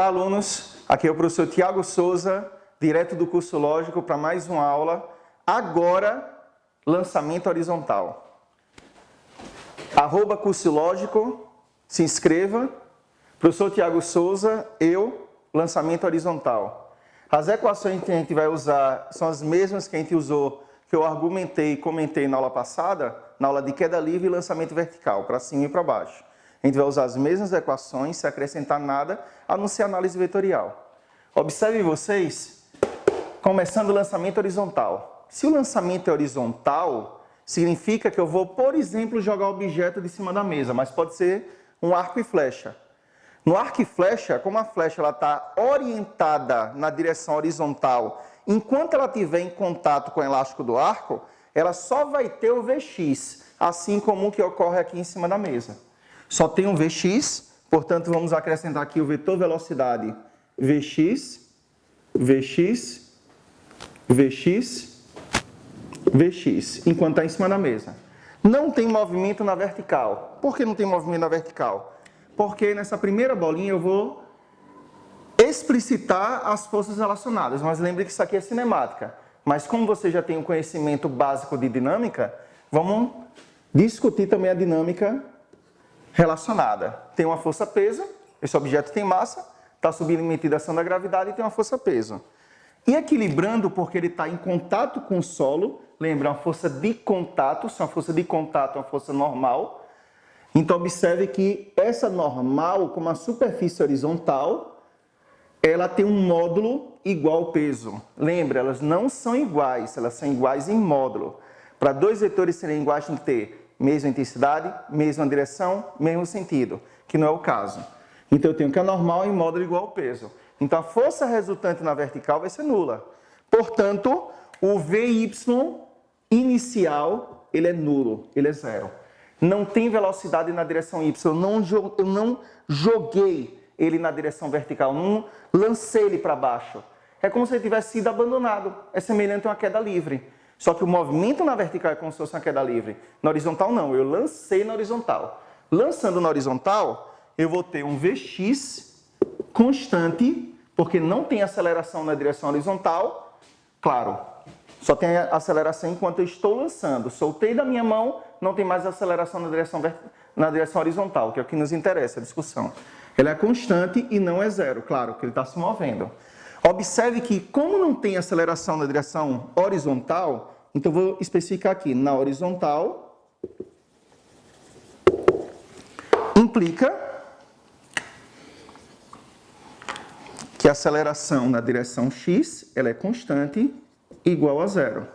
Olá, alunos. Aqui é o professor Tiago Souza, direto do curso Lógico, para mais uma aula. Agora, lançamento horizontal. @curso Lógico, se inscreva. Professor Tiago Souza, lançamento horizontal. As equações que a gente vai usar são as mesmas que a gente usou, que eu argumentei e comentei na aula passada, na aula de queda livre e lançamento vertical, para cima e para baixo. A gente vai usar as mesmas equações, sem acrescentar nada, a não ser análise vetorial. Observem vocês, começando o lançamento horizontal. Se o lançamento é horizontal, significa que eu vou, por exemplo, jogar o objeto de cima da mesa, mas pode ser um arco e flecha. No arco e flecha, como a flecha está orientada na direção horizontal, enquanto ela estiver em contato com o elástico do arco, ela só vai ter o Vx, assim como o que ocorre aqui em cima da mesa. Só tem um Vx, portanto, vamos acrescentar aqui o vetor velocidade Vx, Vx, Vx, Vx, enquanto está em cima da mesa. Não tem movimento na vertical. Por que não tem movimento na vertical? Porque nessa primeira bolinha eu vou explicitar as forças relacionadas, mas lembre que isso aqui é cinemática. Mas como você já tem um conhecimento básico de dinâmica, vamos discutir também a dinâmica relacionada. Tem uma força-peso, esse objeto tem massa, está submetido à ação da gravidade e tem uma força-peso. E equilibrando, porque ele está em contato com o solo, lembra, uma força de contato, se uma força de contato é uma força normal. Então, observe que essa normal, como a superfície horizontal, ela tem um módulo igual ao peso. Lembra, elas não são iguais, elas são iguais em módulo. Para dois vetores serem iguais, tem que ter mesma intensidade, mesma direção, mesmo sentido, que não é o caso. Então, eu tenho que a normal em módulo igual ao peso. Então, a força resultante na vertical vai ser nula. Portanto, o Vy inicial, ele é nulo, ele é zero. Não tem velocidade na direção y, eu não joguei ele na direção vertical, não lancei ele para baixo. É como se ele tivesse sido abandonado, é semelhante a uma queda livre. Só que o movimento na vertical é como se fosse uma queda livre. Na horizontal, não. Eu lancei na horizontal. Lançando na horizontal, eu vou ter um Vx constante, porque não tem aceleração na direção horizontal. Claro, só tem aceleração enquanto eu estou lançando. Soltei da minha mão, não tem mais aceleração na direção horizontal, que é o que nos interessa, a discussão. Ele é constante e não é zero, claro, porque ele está se movendo. Observe que, como não tem aceleração na direção horizontal, então eu vou especificar aqui, na horizontal, implica que a aceleração na direção x ela é constante igual a zero.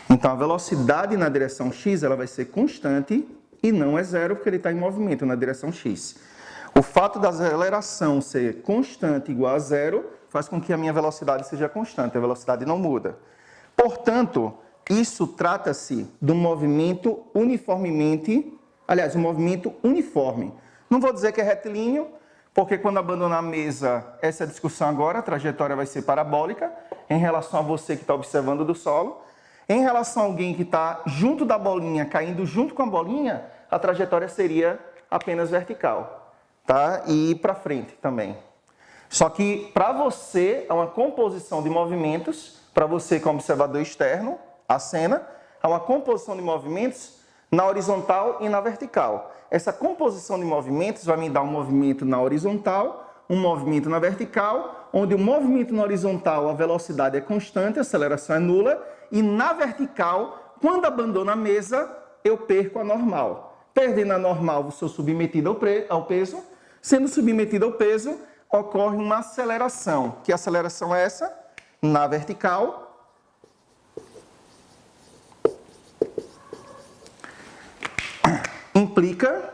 Então, a velocidade na direção x ela vai ser constante e não é zero, porque ele está em movimento na direção x. O fato da aceleração ser constante igual a zero faz com que a minha velocidade seja constante, a velocidade não muda. Portanto, isso trata-se de um movimento uniformemente, aliás, um movimento uniforme. Não vou dizer que é retilíneo, porque quando abandonar a mesa, essa discussão agora, a trajetória vai ser parabólica, em relação a você que está observando do solo. Em relação a alguém que está junto da bolinha, caindo junto com a bolinha, a trajetória seria apenas vertical, tá? E ir para frente também. Só que para você é uma composição de movimentos, para você como observador externo, a cena, é uma composição de movimentos na horizontal e na vertical. Essa composição de movimentos vai me dar um movimento na horizontal, um movimento na vertical, onde o movimento na horizontal a velocidade é constante, a aceleração é nula, e na vertical, quando abandono a mesa, eu perco a normal. Perdendo a normal, sou submetido ao peso. Sendo submetido ao peso, ocorre uma aceleração. Que aceleração é essa? Na vertical. Implica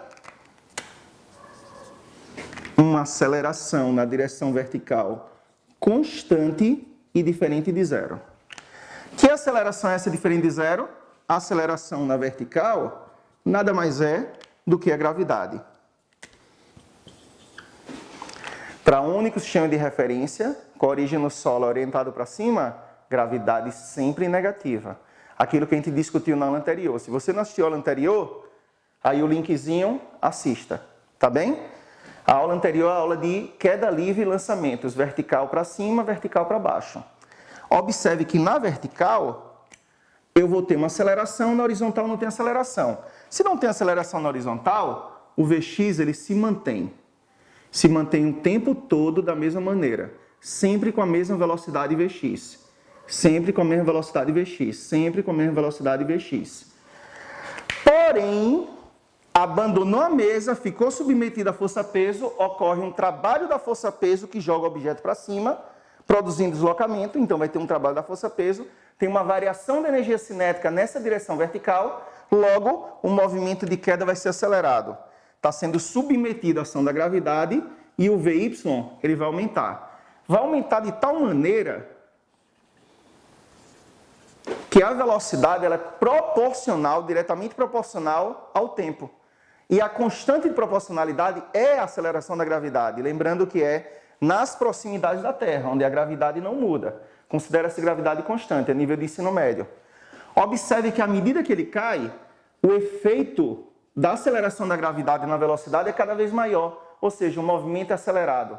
uma aceleração na direção vertical constante e diferente de zero. Que aceleração é essa diferente de zero? A aceleração na vertical nada mais é do que a gravidade. Para um único sistema de referência, com a origem no solo orientado para cima, gravidade sempre negativa. Aquilo que a gente discutiu na aula anterior. Se você não assistiu a aula anterior, aí o linkzinho, assista, tá bem? A aula anterior é a aula de queda livre e lançamentos, vertical para cima, vertical para baixo. Observe que na vertical, eu vou ter uma aceleração, na horizontal não tem aceleração. Se não tem aceleração na horizontal, o Vx ele se mantém o tempo todo da mesma maneira, sempre com a mesma velocidade Vx, sempre com a mesma velocidade Vx, sempre com a mesma velocidade Vx. Porém, abandonou a mesa, ficou submetido à força-peso, ocorre um trabalho da força-peso que joga o objeto para cima, produzindo deslocamento, então vai ter um trabalho da força-peso, tem uma variação da energia cinética nessa direção vertical, logo o movimento de queda vai ser acelerado. Está sendo submetido à ação da gravidade e o Vy ele vai aumentar. Vai aumentar de tal maneira que a velocidade ela é proporcional, diretamente proporcional ao tempo. E a constante de proporcionalidade é a aceleração da gravidade. Lembrando que é nas proximidades da Terra, onde a gravidade não muda. Considera-se gravidade constante, a nível de ensino médio. Observe que à medida que ele cai, o efeito da aceleração da gravidade na velocidade é cada vez maior. Ou seja, o movimento é acelerado.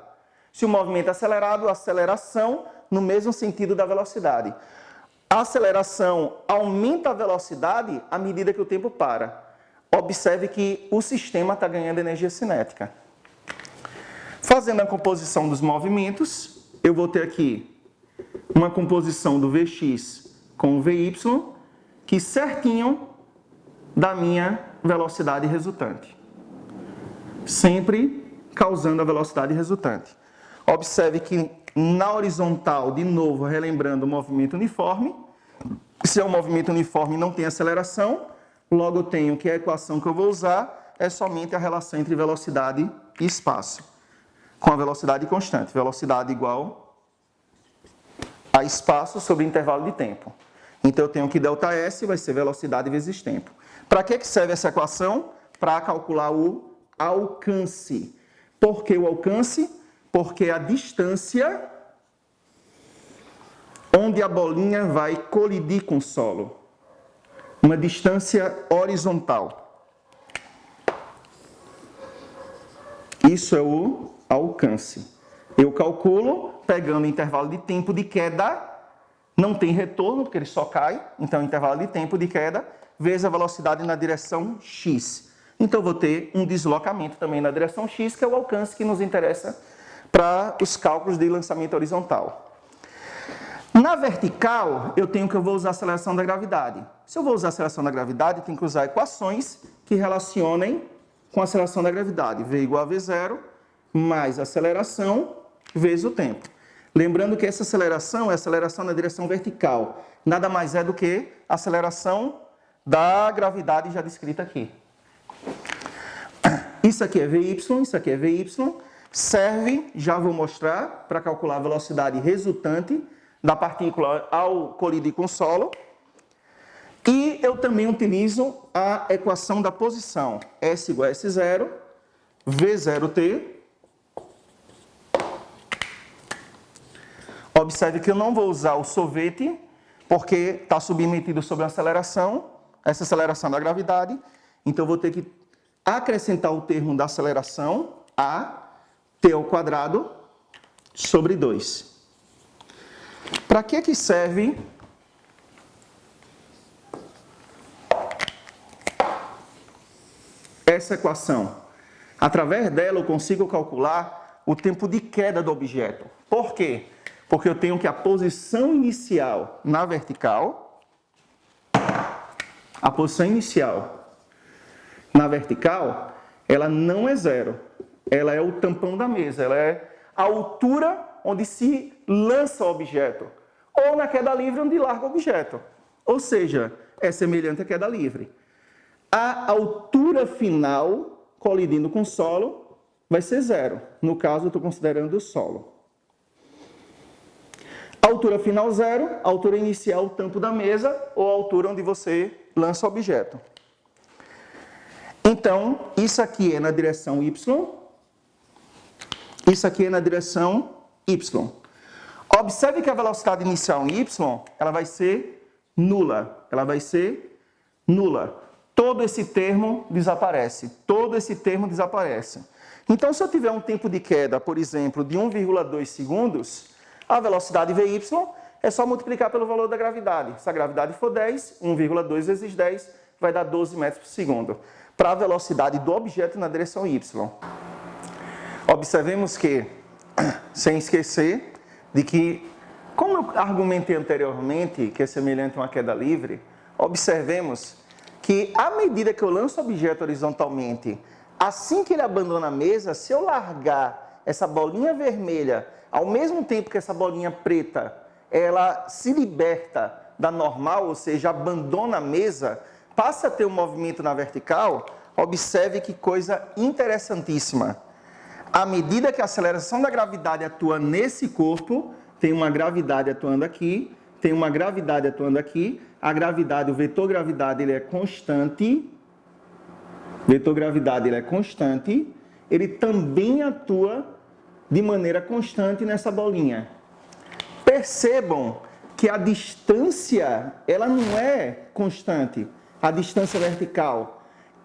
Se o movimento é acelerado, a aceleração no mesmo sentido da velocidade. A aceleração aumenta a velocidade à medida que o tempo para. Observe que o sistema está ganhando energia cinética. Fazendo a composição dos movimentos, eu vou ter aqui uma composição do Vx com o Vy, que certinho da minha velocidade resultante. Sempre causando a velocidade resultante. Observe que na horizontal, de novo, relembrando o movimento uniforme. Se é um movimento uniforme e não tem aceleração, logo eu tenho que a equação que eu vou usar é somente a relação entre velocidade e espaço, com a velocidade constante. Velocidade igual a espaço sobre intervalo de tempo. Então eu tenho que ΔS vai ser velocidade vezes tempo. Para que serve essa equação? Para calcular o alcance. Por que o alcance? Porque a distância onde a bolinha vai colidir com o solo. Uma distância horizontal. Isso é o alcance. Eu calculo, pegando o intervalo de tempo de queda, não tem retorno, porque ele só cai, então intervalo de tempo de queda, vezes a velocidade na direção x. Então, eu vou ter um deslocamento também na direção x, que é o alcance que nos interessa para os cálculos de lançamento horizontal. Na vertical, eu vou usar a aceleração da gravidade. Se eu vou usar a aceleração da gravidade, eu tenho que usar equações que relacionem com a aceleração da gravidade. V igual a V0 mais a aceleração vezes o tempo. Lembrando que essa aceleração é a aceleração na direção vertical. Nada mais é do que a aceleração da gravidade já descrita aqui. Isso aqui é Vy, isso aqui é Vy. Serve, já vou mostrar, para calcular a velocidade resultante da partícula ao colidir com o solo. E eu também utilizo a equação da posição. S igual a S0, V0t. Observe que eu não vou usar o sorvete, porque está submetido sob uma aceleração, essa aceleração da gravidade. Então, eu vou ter que acrescentar o termo da aceleração, a t ao quadrado, sobre 2. Para que serve essa equação? Através dela eu consigo calcular o tempo de queda do objeto. Por quê? Porque eu tenho que a posição inicial na vertical, ela não é zero. Ela é o tampão da mesa, ela é a altura onde se lança o objeto, ou na queda livre onde larga o objeto. Ou seja, é semelhante à queda livre. A altura final, colidindo com o solo, vai ser zero. No caso, eu estou considerando o solo. Altura final zero, altura inicial o tampo da mesa, ou a altura onde você lança o objeto. Então, isso aqui é na direção y, isso aqui é na direção y. Observe que a velocidade inicial em y, ela vai ser nula. Ela vai ser nula. Todo esse termo desaparece. Todo esse termo desaparece. Então, se eu tiver um tempo de queda, por exemplo, de 1,2 segundos, a velocidade Vy é só multiplicar pelo valor da gravidade. Se a gravidade for 10, 1,2 vezes 10 vai dar 12 metros por segundo. Para a velocidade do objeto na direção Y. Observemos que, sem esquecer de que, como eu argumentei anteriormente, que é semelhante a uma queda livre, observemos que, à medida que eu lanço o objeto horizontalmente, assim que ele abandona a mesa, se eu largar essa bolinha vermelha, ao mesmo tempo que essa bolinha preta, ela se liberta da normal, ou seja, abandona a mesa, passa a ter um movimento na vertical, observe que coisa interessantíssima. À medida que a aceleração da gravidade atua nesse corpo, tem uma gravidade atuando aqui, tem uma gravidade atuando aqui, a gravidade, o vetor gravidade, ele é constante, ele também atua de maneira constante nessa bolinha. Percebam que a distância, ela não é constante, a distância vertical.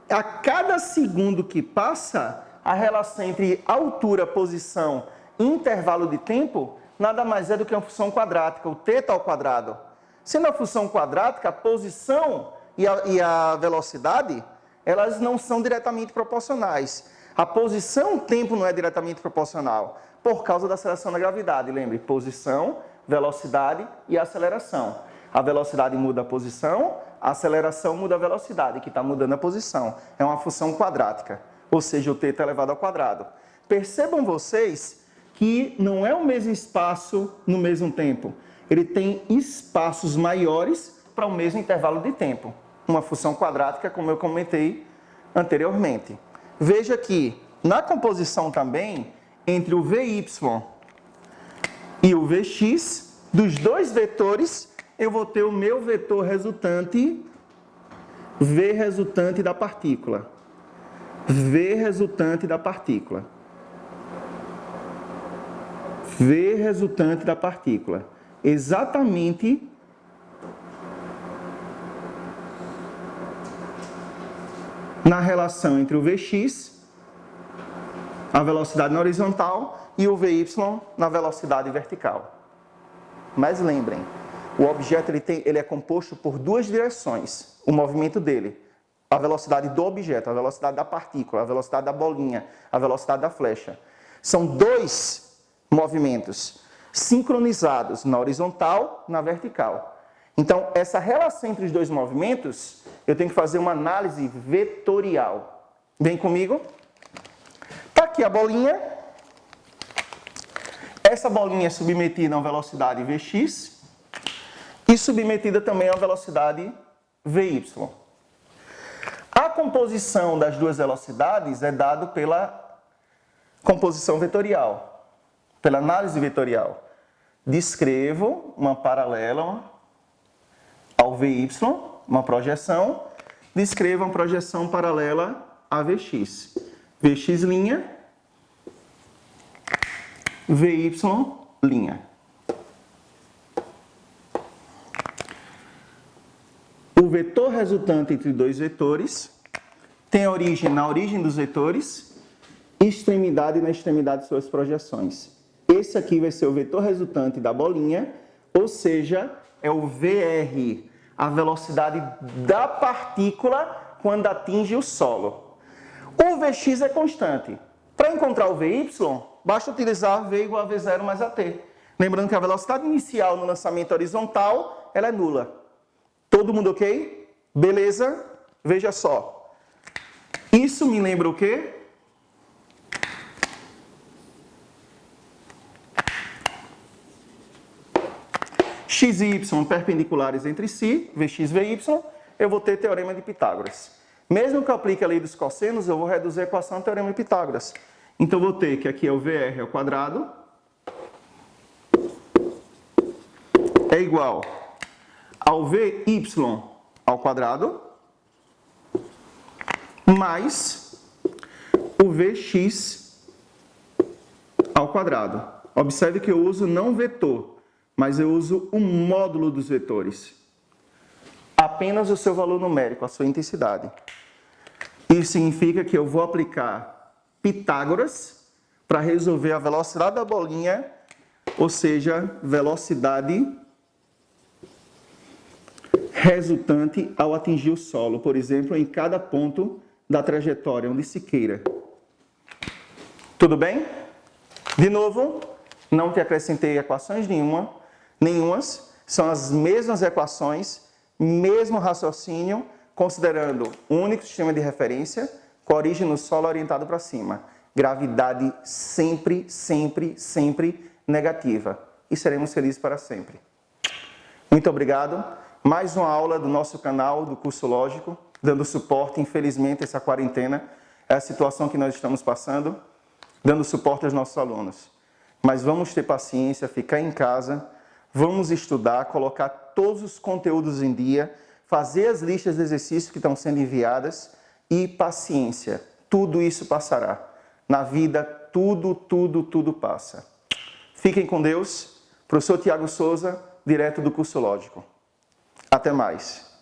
A cada segundo que passa, a relação entre altura, posição e intervalo de tempo nada mais é do que uma função quadrática, o θ ao quadrado. Sendo a função quadrática, a posição e a velocidade, elas não são diretamente proporcionais. A posição, o tempo não é diretamente proporcional, por causa da aceleração da gravidade. Lembre, posição, velocidade e aceleração. A velocidade muda a posição, a aceleração muda a velocidade, que está mudando a posição. É uma função quadrática, ou seja, o θ elevado ao quadrado. Percebam vocês que não é o mesmo espaço no mesmo tempo. Ele tem espaços maiores para o mesmo intervalo de tempo. Uma função quadrática, como eu comentei anteriormente. Veja que, na composição também, entre o Vy e o Vx, dos dois vetores, eu vou ter o meu vetor resultante, V resultante da partícula. V resultante da partícula. V resultante da partícula. Exatamente na relação entre o Vx, a velocidade na horizontal, e o Vy na velocidade vertical. Mas lembrem, o objeto ele é composto por duas direções, o movimento dele. A velocidade do objeto, a velocidade da partícula, a velocidade da bolinha, a velocidade da flecha. São dois movimentos sincronizados na horizontal e na vertical. Então, essa relação entre os dois movimentos, eu tenho que fazer uma análise vetorial. Vem comigo? Está aqui a bolinha. Essa bolinha é submetida a uma velocidade Vx e submetida também a uma velocidade Vy. A composição das duas velocidades é dada pela composição vetorial, pela análise vetorial. Descrevo uma paralela ao Vy, uma projeção. Descrevo uma projeção paralela a Vx. Vx', Vy'. O vetor resultante entre dois vetores tem origem na origem dos vetores e extremidade na extremidade de suas projeções. Esse aqui vai ser o vetor resultante da bolinha, ou seja, é o Vr, a velocidade da partícula quando atinge o solo. O Vx é constante. Para encontrar o Vy, basta utilizar V igual a V0 mais AT. Lembrando que a velocidade inicial no lançamento horizontal ela é nula. Todo mundo ok? Beleza? Veja só. Isso me lembra o quê? X e Y perpendiculares entre si, Vx, Vy, eu vou ter teorema de Pitágoras. Mesmo que eu aplique a lei dos cossenos, eu vou reduzir a equação ao teorema de Pitágoras. Então, eu vou ter que aqui é o Vr ao quadrado é igual ao Vy ao quadrado mais o Vx ao quadrado. Observe que eu uso não vetor, mas eu uso o módulo dos vetores. Apenas o seu valor numérico, a sua intensidade. Isso significa que eu vou aplicar Pitágoras para resolver a velocidade da bolinha, ou seja, velocidade resultante ao atingir o solo, por exemplo, em cada ponto da trajetória, onde se queira. Tudo bem? De novo, não te acrescentei equações nenhumas, são as mesmas equações, mesmo raciocínio, considerando um único sistema de referência, com a origem no solo orientado para cima. Gravidade sempre, sempre, sempre negativa. E seremos felizes para sempre. Muito obrigado. Mais uma aula do nosso canal, do Curso Lógico, dando suporte, infelizmente, essa quarentena, é a situação que nós estamos passando, dando suporte aos nossos alunos. Mas vamos ter paciência, ficar em casa, vamos estudar, colocar todos os conteúdos em dia, fazer as listas de exercícios que estão sendo enviadas e paciência. Tudo isso passará. Na vida, tudo passa. Fiquem com Deus. Professor Tiago Souza, direto do Curso Lógico. Até mais.